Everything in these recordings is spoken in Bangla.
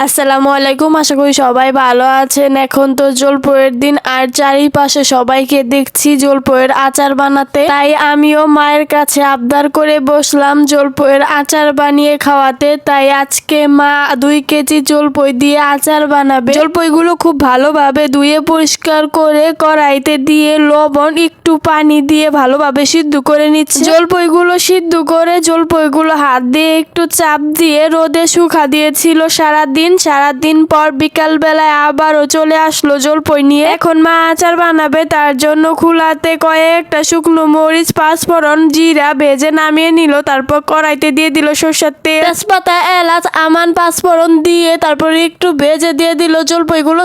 আসসালামু আলাইকুম, আশা করি সবাই ভালো আছেন। এখন তো জলপইয়ের দিন আর চারিপাশে সবাইকে দেখছি জলপইয়ের আচার বানাতে, তাই আমিও মায়ের কাছে আবদার করে বসলাম জলপইয়ের আচার বানিয়ে খাওয়াতে। তাই আজকে মা 2 কেজি জলপই দিয়ে আচার বানাবে। জলপইগুলো খুব ভালোভাবে ধুয়ে পরিষ্কার করে কড়াইতে দিয়ে লবণ একটু পানি দিয়ে ভালোভাবে সিদ্ধ করে নিচ্ছে। জলপইগুলো সিদ্ধ করে জলপইগুলো হাত দিয়ে একটু চাপ দিয়ে রোদে শুকা দিয়েছিল সারাদিন পর বিকাল বেলায় আবারও চলে আসলো জলপই নিয়ে। এখন মা আচার বানাবে, তার জন্য খোলাতে কয়েকটা শুকনো মরিচ, পাঁচফোড়ন, জিরা ভেজে নামিয়ে নিল। তারপর কড়াইতে দিয়ে দিল সরষের তেল, তেজপাতা, এলাচ, আমান, পাঁচফোড়ন দিয়ে তারপর একটু ভেজে দিয়ে দিল জলপইগুলো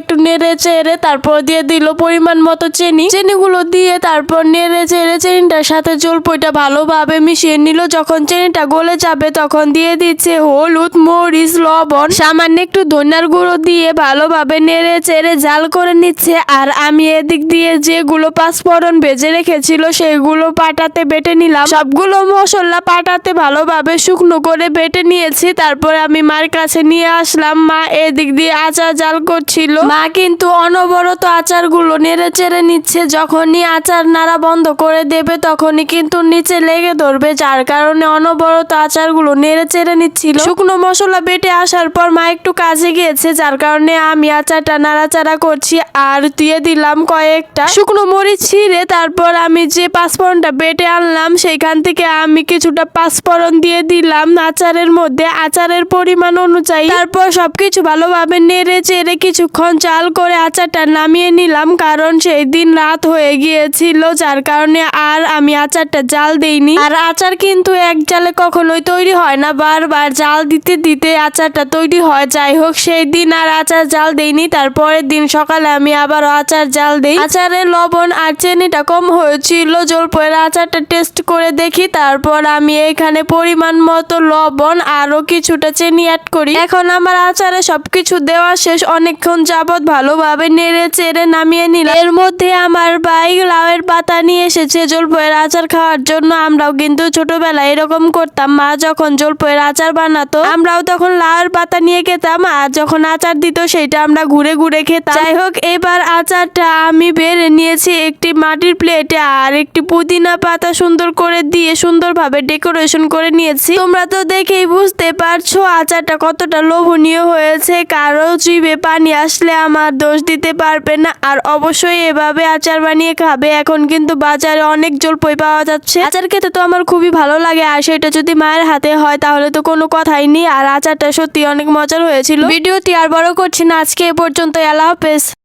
একটু নেড়ে চেড়ে তারপর দিয়ে দিল পরিমাণ মতো চিনিগুলো দিয়ে তারপর নেড়ে চেড়ে চিনিটার সাথে জলপইটা ভালোভাবে মিশিয়ে নিল। যখন চিনিটা গলে যাবে তখন দিয়ে দিচ্ছে হলুদ, মরিচ, লবণ, সামান্য একটু ধনিয়ার গুঁড়ো দিয়ে ভালোভাবে নেড়ে চেড়ে জাল করে নিচ্ছে। আর আমি এদিক দিয়ে যেগুলো পাঁচফোড়ন ভেজে রেখেছিল সেগুলো পাটাতে বেটে নিলাম। সবগুলো মশলা পাটাতে ভালোভাবে শুকনো করে বেটে নিয়েছি। তারপর আমি মার কাছে নিয়ে আসলাম। মা এদিক দিয়ে আচার জাল করছিল। মা কিন্তু অনবরত আচারগুলো নেড়ে চেড়ে নিচ্ছে। যখনই আচার নাড়া বন্ধ করে দেবে তখনই কিন্তু নিচে লেগে ধরবে, যার কারণে অনবরত আচারগুলো নেড়ে চেড়ে নিচ্ছিল। শুকনো মশলা বেটে আসার পর মা একটু কাজে গিয়েছে, যার কারণে আমি আচারটা নাড়াচাড়া করছি। আর দিয়ে দিলাম কয়েকটা শুকনো মরিচ ছিঁড়ে। তারপর আমি যে পাঁচফোড়নটা বেটে আনলাম সেইখান থেকে আমি কিছুটা পাঁচফোড়ন দিয়ে দিলাম আচারের মধ্যে আচারের পরিমাণ অনুযায়ী। তারপর সবকিছু ভালোভাবে নেড়ে চেড়ে কিছুক্ষণ জাল করে আচারটা নামিয়ে নিলাম, কারণ সেই দিন রাত হয়ে গিয়েছিল, যার কারণে আর আমি আচারটা জাল দেইনি। আর আচার কিন্তু এক জালে কখনোই তৈরি হয় না, বারবার জাল দিতে দিতে আচারটা তৈরি হয়। যাই হোক, সেই দিন আর আচার জাল দেইনি। তারপরের দিন সকালে আমি আবারও আচার জাল দেই। আচারে লবণ আর চিনিটা কম হয়েছিল, জলপইয়ের আচারটা টেস্ট করে দেখি। তারপর আমি এখানে পরিমাণ মতো লবণ আরো কিছুটা চিনি অ্যাড করি। এখন আমার আচারে সবকিছু দেওয়া শেষ। অনেকক্ষণ যাবত ভালোভাবে নেড়ে চেড়ে নামিয়ে নিলাম। এর মধ্যে আমার ভাই লাউয়ের পাতা নিয়ে এসেছে জলপইয়ের আচার খাওয়ার জন্য। আমরাও কিন্তু ছোটবেলায় এরকম করতাম। মা যখন জলপইয়ের আচার বানাতো আমরাও তখন লাউয়ের পাতা নিয়ে খেতাম, আর যখন আচার দিত সেটা আমরা ঘুরে ঘুরে খেতাম। যাই হোক, এবার আচারটা আমি বেড়ে নিয়েছি একটি মাটির প্লেটে, আর একটি পুদিনা পাতা সুন্দর করে দিয়ে সুন্দরভাবে ডেকোরেশন করে নিয়েছি। তোমরা তো দেখেই বুঝতে পারছো আচারটা কতটা লোভনীয় হয়েছে। কারো জিভে পানি আসলে আমার দোষ দিতে পারবে না। আর অবশ্যই এভাবে আচার বানিয়ে খাবে। এখন কিন্তু বাজারে অনেক জলপই পাওয়া যাচ্ছে। আচার খেতে তো আমার খুবই ভালো লাগে, আর সেটা যদি মায়ের হাতে হয় তাহলে তো কোনো কথাই নেই। আর আচারটা সত্যি অনেক মজার হয়েছিল। ভিডিওটি আর বড় করছি না, আজকে এ পর্যন্ত। আল্লাহ হাফেজ।